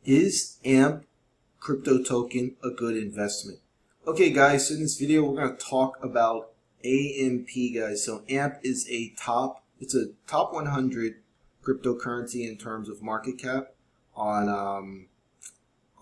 Is AMP crypto token a good investment? Okay guys, so in this video we're going to talk about AMP guys. So AMP is a top 100 cryptocurrency in terms of market cap on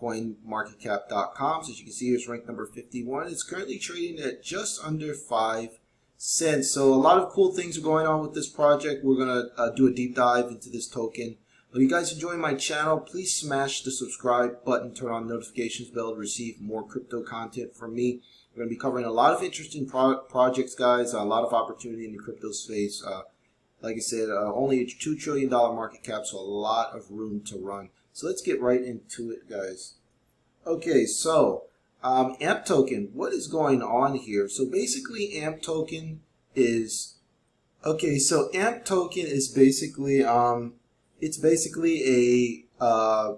coinmarketcap.com. So as you can see, it's ranked number 51. It's currently trading at just under 5 cents. So a lot of cool things are going on with this project. We're going to do a deep dive into this token. If you guys enjoy my channel, please smash the subscribe button, turn on the notifications bell to receive more crypto content from me. We're going to be covering a lot of interesting projects, guys, a lot of opportunity in the crypto space. Like I said, only a $2 trillion market cap, so a lot of room to run. So let's get right into it, guys. Okay, so AMP token, what is going on here? So basically AMP token is, AMP token is basically, it's basically a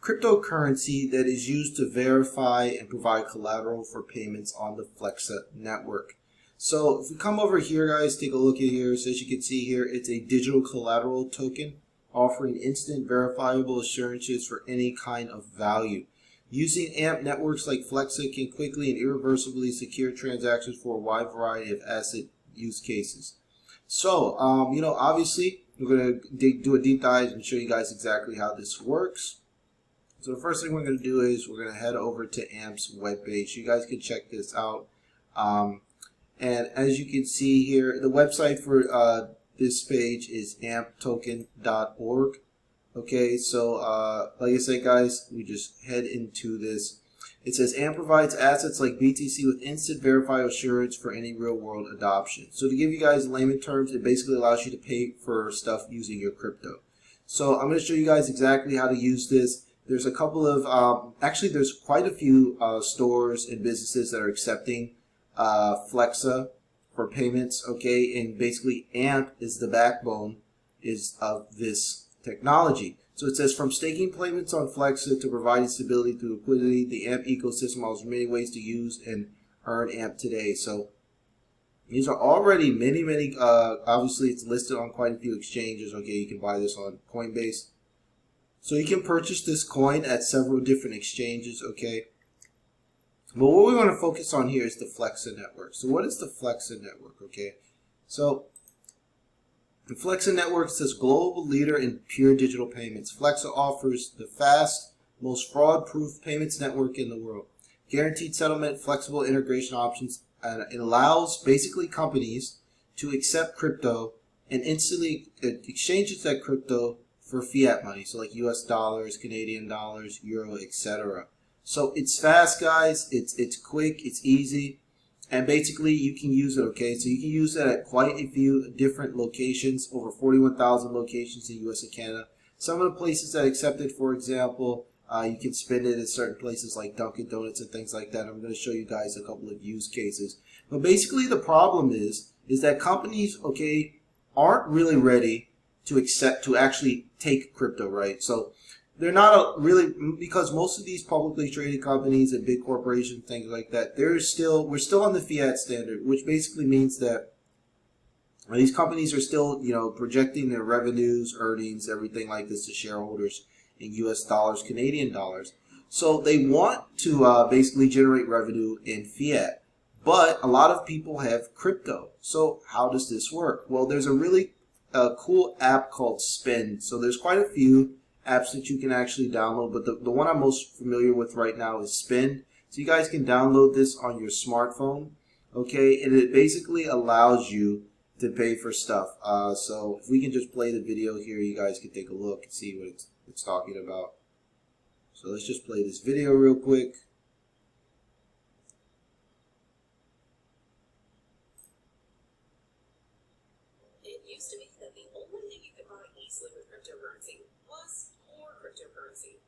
cryptocurrency that is used to verify and provide collateral for payments on the Flexa network. So if we come over here, guys, take a look at here. So as you can see here, it's a digital collateral token offering instant verifiable assurances for any kind of value. Using AMP networks like Flexa can quickly and irreversibly secure transactions for a wide variety of asset use cases. So, obviously, we're going to do a deep dive and show you guys exactly how this works. So the first thing we're going to do is we're going to head over to AMP's webpage. You guys can check this out. And as you can see here, the website for this page is amptoken.org. Okay, so like I said, guys, we just head into this. It says AMP provides assets like BTC with instant verifiable assurance for any real-world adoption. So to give you guys layman terms, it basically allows you to pay for stuff using your crypto. So I'm going to show you guys exactly how to use this. There's a couple of, actually there's quite a few stores and businesses that are accepting Flexa for payments, okay, and basically AMP is the backbone of this technology. So it says from staking payments on Flexa to providing stability through liquidity, the AMP ecosystem offers many ways to use and earn AMP today. So these are already many, obviously it's listed on quite a few exchanges. Okay, you can buy this on Coinbase. So you can purchase this coin at several different exchanges, okay. But what we want to focus on here is the Flexa network. So what is the Flexa network, okay? So the Flexa network is this global leader in pure digital payments. Flexa offers the fast, most fraud-proof payments network in the world. Guaranteed settlement, flexible integration options, and it allows basically companies to accept crypto and instantly exchange that crypto for fiat money. So like US dollars, Canadian dollars, euro, etc. So it's fast, guys. It's quick. It's easy. And basically, you can use it, okay? So you can use it at quite a few different locations, over 41,000 locations in US and Canada. Some of the places that accept it, for example, you can spend it at certain places like Dunkin' Donuts and things like that. I'm going to show you guys a couple of use cases. But basically, the problem is that companies, okay, aren't really ready to actually take crypto, right? So they're not really, because most of these publicly traded companies and big corporations, things like that, we're still on the fiat standard, which basically means that these companies are still, projecting their revenues, earnings, everything like this to shareholders in US dollars, Canadian dollars. So they want to basically generate revenue in fiat, but a lot of people have crypto. So how does this work? Well, there's a really cool app called Spend. So there's quite a few apps that you can actually download, but the one I'm most familiar with right now is Spend. So you guys can download this on your smartphone, okay, and it basically allows you to pay for stuff. So if we can just play the video here, you guys can take a look and see what it's talking about. So let's just play this video real quick. It used to be that the only thing you could buy easily with cryptocurrency was more cryptocurrency.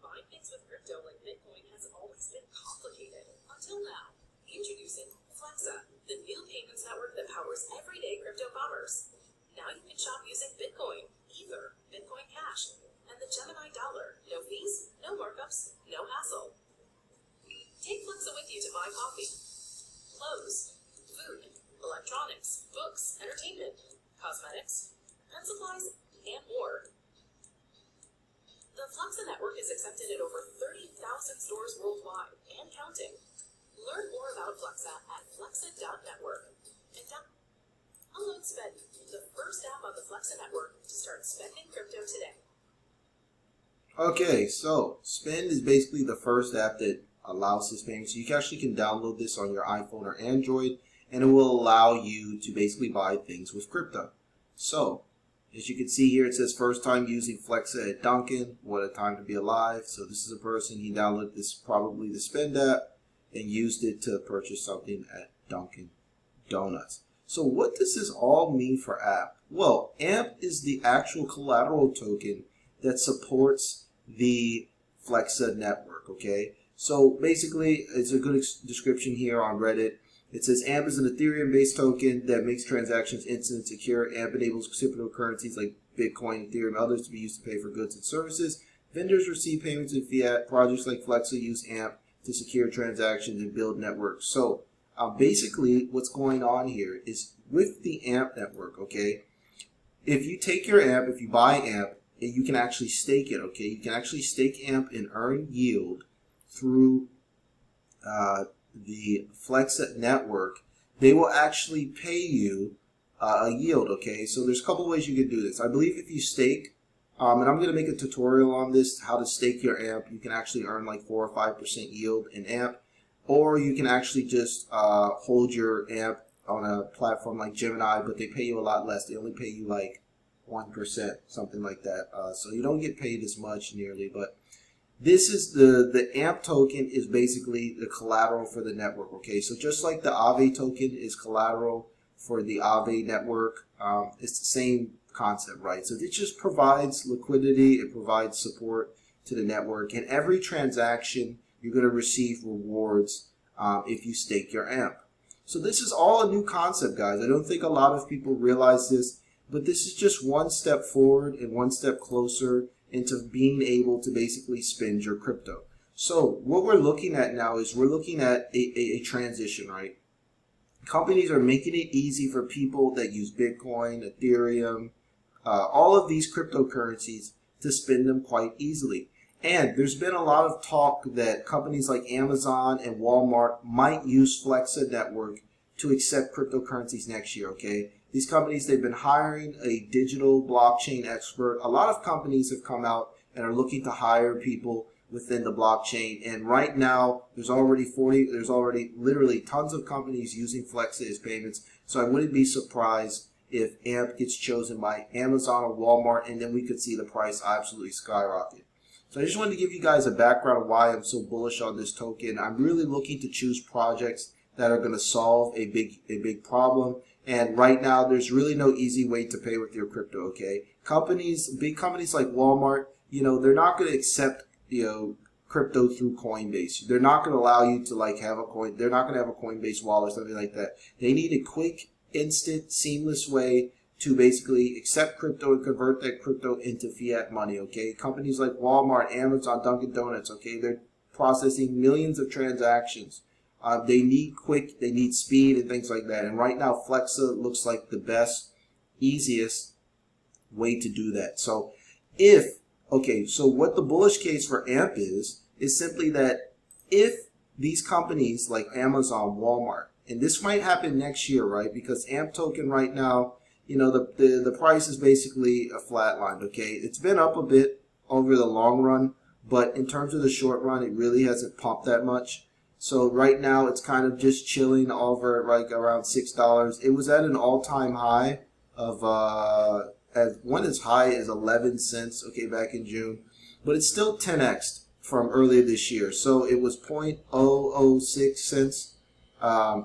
Buying things with crypto like Bitcoin has always been complicated, until now. Introducing Flexa, the new payments network that powers everyday crypto commerce. Now you can shop using Bitcoin, Ether, Bitcoin Cash, and the Gemini dollar. No fees, no markups, no hassle. Take Flexa with you to buy coffee, clothes, food, electronics, books, entertainment, cosmetics, pen supplies, and more. The Flexa Flexa network is accepted at over 30,000 stores worldwide and counting. Learn more about Flexa at flexa.network. And download Spend, the first app on the Flexa network to start spending crypto today. Okay, so Spend is basically the first app that allows this payment. So you actually can download this on your iPhone or Android, and it will allow you to basically buy things with crypto. So as you can see here, it says first time using Flexa at Dunkin'. What a time to be alive. So this is a person, he downloaded this, probably the Spend app, and used it to purchase something at Dunkin' Donuts. So what does this all mean for AMP? Well, AMP is the actual collateral token that supports the Flexa network, okay? So basically, it's a good description here on Reddit. It says AMP is an Ethereum-based token that makes transactions instant and secure. AMP enables cryptocurrencies like Bitcoin, Ethereum, and others to be used to pay for goods and services. Vendors receive payments in fiat. Projects like Flexa use AMP to secure transactions and build networks. So basically, what's going on here is with the AMP network, okay, if you take your AMP, if you buy AMP, you can actually stake it, okay? You can actually stake AMP and earn yield through the Flexa network. They will actually pay you a yield, okay? So there's a couple ways you can do this. I believe if you stake, and I'm going to make a tutorial on this, how to stake your AMP, you can actually earn like 4 or 5% yield in AMP, or you can actually just hold your AMP on a platform like Gemini, but they pay you a lot less. They only pay you like 1%, something like that. So you don't get paid as much nearly, but this is the AMP token is basically the collateral for the network, okay? So just like the Aave token is collateral for the Aave network, it's the same concept, right? So it just provides liquidity, it provides support to the network, and every transaction you're going to receive rewards if you stake your AMP. So this is all a new concept, guys. I don't think a lot of people realize this, but this is just one step forward and one step closer into being able to basically spend your crypto. So what we're looking at now is we're looking at a transition, right? Companies are making it easy for people that use Bitcoin, Ethereum, all of these cryptocurrencies to spend them quite easily. And there's been a lot of talk that companies like Amazon and Walmart might use Flexa network to accept cryptocurrencies next year, okay? These companies, they've been hiring a digital blockchain expert. A lot of companies have come out and are looking to hire people within the blockchain. And right now, there's already literally tons of companies using Flexa as payments. So I wouldn't be surprised if AMP gets chosen by Amazon or Walmart, and then we could see the price absolutely skyrocket. So I just wanted to give you guys a background of why I'm so bullish on this token. I'm really looking to choose projects that are going to solve a big problem. And right now, there's really no easy way to pay with your crypto, okay? Big companies like Walmart, they're not going to accept, crypto through Coinbase. They're not going to allow you to they're not going to have a Coinbase wallet or something like that. They need a quick, instant, seamless way to basically accept crypto and convert that crypto into fiat money, okay? Companies like Walmart, Amazon, Dunkin' Donuts, okay? They're processing millions of transactions. They need they need speed and things like that. And right now, Flexa looks like the best, easiest way to do that. So so what the bullish case for AMP is simply that if these companies like Amazon, Walmart, and this might happen next year, right? Because AMP token right now, the price is basically a flat line, okay? It's been up a bit over the long run, but in terms of the short run, it really hasn't pumped that much. So right now, it's kind of just chilling over like around $6. It was at an all-time high of went as high as 11 cents, okay, back in June, but it's still 10x from earlier this year. So it was 0.006 cents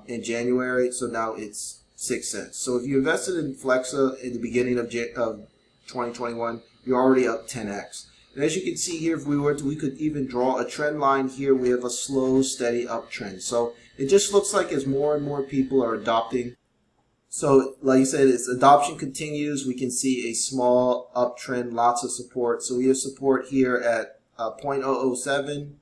in January, so now it's 6 cents. So if you invested in Flexa in the beginning of 2021, you're already up 10x. And as you can see here, if we could even draw a trend line here. We have a slow, steady uptrend. So it just looks like as more and more people are adopting. So like I said, as adoption continues, we can see a small uptrend, lots of support. So we have support here at 0.007.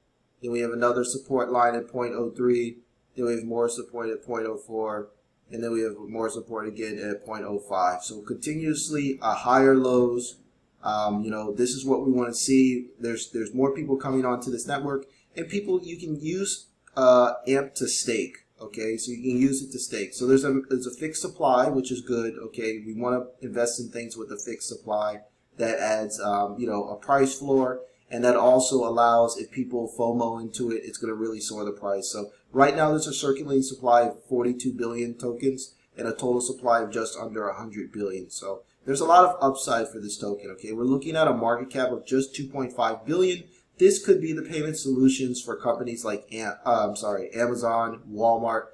Then we have another support line at 0.03. Then we have more support at 0.04. And then we have more support again at 0.05. So continuously higher lows, You know, this is what we want to see. There's more people coming onto this network, and people, you can use AMP to stake. Okay, so you can use it to stake. So there's a fixed supply, which is good. Okay, we want to invest in things with a fixed supply that adds you know, a price floor, and that also allows, if people FOMO into it, it's going to really soar the price. So right now there's a circulating supply of 42 billion tokens and a total supply of just under 100 billion. So there's a lot of upside for this token. Okay, we're looking at a market cap of just 2.5 billion. This could be the payment solutions for companies like Amazon, Walmart.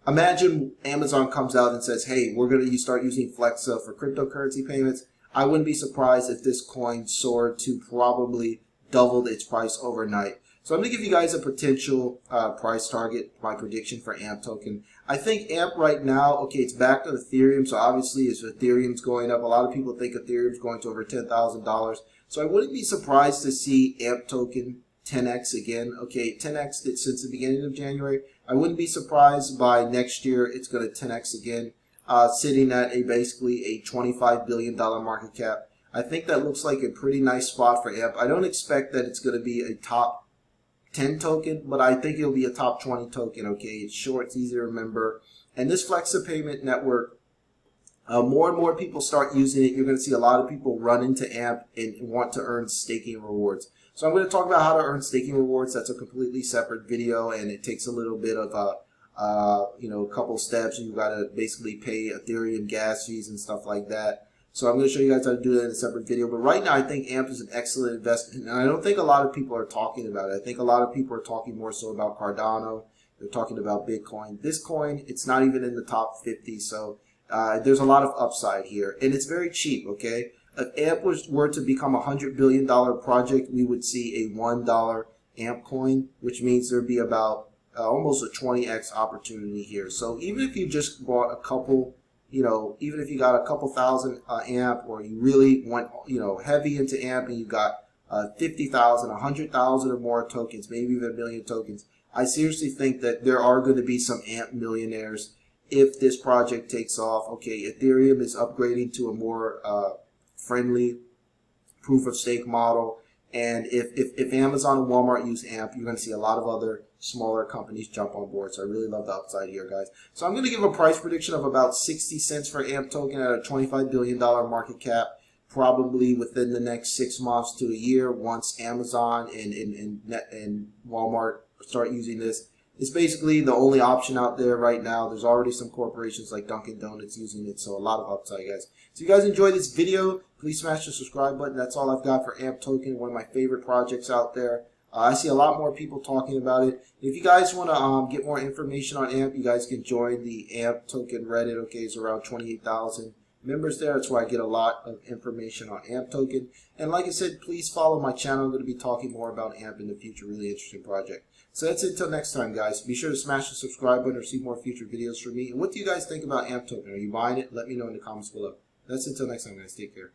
Imagine Amazon comes out and says, hey, we're going to start using Flexa for cryptocurrency payments. I wouldn't be surprised if this coin soared to probably doubled its price overnight. So I'm going to give you guys a potential price target, my prediction for AMP token. I think AMP right now, okay, it's backed on Ethereum, so obviously as Ethereum's going up, a lot of people think Ethereum's going to over $10,000. So I wouldn't be surprised to see AMP token 10x again. Okay, 10x since the beginning of January. I wouldn't be surprised by next year it's going to 10x again, sitting at basically a $25 billion market cap. I think that looks like a pretty nice spot for AMP. I don't expect that it's going to be a top 10 token, but I think it'll be a top 20 token. Okay, it's short, it's easy to remember. And this Flexa payment network, more and more people start using it. You're going to see a lot of people run into AMP and want to earn staking rewards. So I'm going to talk about how to earn staking rewards. That's a completely separate video, and it takes a little bit of you know, a couple steps. You've got to basically pay Ethereum gas fees and stuff like that. So I'm going to show you guys how to do that in a separate video. But right now, I think AMP is an excellent investment, and I don't think a lot of people are talking about it. I think a lot of people are talking more so about Cardano. They're talking about Bitcoin. This coin, it's not even in the top 50, so there's a lot of upside here, and it's very cheap. Okay, if AMP were to become a $100 billion project, we would see a $1 AMP coin, which means there'd be about almost a 20x opportunity here. So even if you just bought a couple, you know, even if you got a couple thousand AMP, or you really went, you know, heavy into AMP and you got 50,000, 100,000 or more tokens, maybe even 1 million tokens, I seriously think that there are going to be some AMP millionaires if this project takes off. Okay, Ethereum is upgrading to a more friendly proof of stake model, and if Amazon and Walmart use AMP, you're going to see a lot of other smaller companies jump on board. So I really love the upside here, guys. So I'm going to give a price prediction of about 60 cents for AMP token at a $25 billion market cap, probably within the next 6 months to a year, once Amazon and Walmart start using this. It's basically the only option out there right now. There's already some corporations like Dunkin' Donuts using it, so a lot of upside, guys. So if you guys enjoyed this video, please smash the subscribe button. That's all I've got for AMP token, one of my favorite projects out there. I see a lot more people talking about it. If you guys want to get more information on AMP, you guys can join the AMP token Reddit. Okay, it's around 28,000 members there. That's where I get a lot of information on AMP token. And like I said, please follow my channel. I'm going to be talking more about AMP in the future. Really interesting project. So that's it until next time, guys. Be sure to smash the subscribe button or see more future videos from me. And what do you guys think about AMP token? Are you buying it? Let me know in the comments below. That's it until next time, guys. Take care.